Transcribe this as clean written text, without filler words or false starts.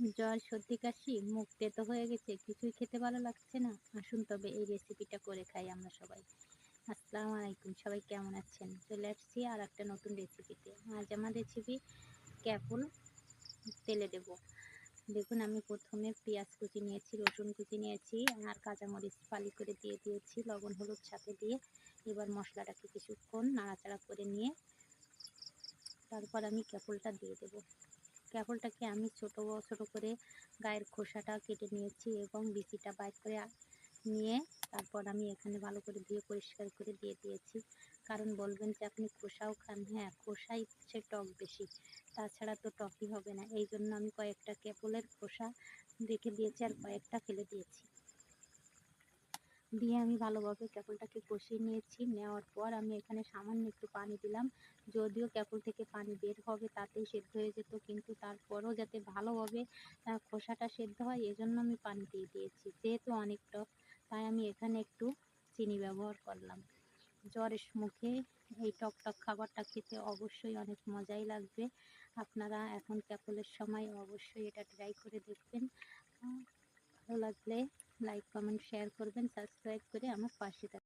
জ্বর, সর্দি, কাশি, মুখ তেতো হয়ে গেছে, কিছুই খেতে ভালো লাগছে না। আসুন তবে এই রেসিপিটা করে খাই আমরা সবাই। আসসালামু আলাইকুম, সবাই কেমন আছেন? চলে আসছি আর একটা নতুন রেসিপিতে। আজ আমার রেসিপি ক্যাপল তেলে দেব। দেখুন, আমি প্রথমে পেঁয়াজ কুচি নিয়েছি, রসুন কুচি নিয়েছি আর কাঁচামরিচ ফালি করে দিয়ে দিয়েছি, লবণ হলুদ সাথে দিয়ে। এবার মশলাটাকে কিছুক্ষণ নাড়াচাড়া করে নিয়ে তারপর আমি ক্যাপলটা দিয়ে দেব। ক্যাপলটাকে আমি ছোট করে গায়ের খোসাটা কেটে নিয়েছি এবং বিচিটা বাইর করে নিয়ে তারপর আমি এখানে ভালো করে ধুয়ে পরিষ্কার করে দিয়ে দিয়েছি। কারণ বলবেন যে আপনি খোসাও খান, হ্যাঁ, খোসাই হচ্ছে টক বেশি, তাছাড়া তো টকই হবে না। এই জন্য আমি কয়েকটা ক্যাপলের খোসা রেখে দিয়েছি আর কয়েকটা ফেলে দিয়েছি। দিয়ে আমি ভালোভাবে ক্যাপলটাকে কষিয়ে নিয়েছি। নেওয়ার পর আমি এখানে সামান্য একটু পানি দিলাম। যদিও ক্যাপল থেকে পানি বের হবে তাতেই সেদ্ধ হয়ে যেত, কিন্তু তারপরও যাতে ভালোভাবে খোসাটা সেদ্ধ হয় এজন্য আমি পানি দিয়ে দিয়েছি। যেহেতু অনেক টক, তাই আমি এখানে একটু চিনি ব্যবহার করলাম। জ্বরের মুখে এই টক খাবারটা খেতে অবশ্যই অনেক মজাই লাগবে। আপনারা এখন ক্যাপলের সময় অবশ্যই এটা ট্রাই করে দেখবেন। ভালো লাগলে লাইক, কমেন্ট, শেয়ার করবেন, সাবস্ক্রাইব করে আমার পাশে থাকবেন।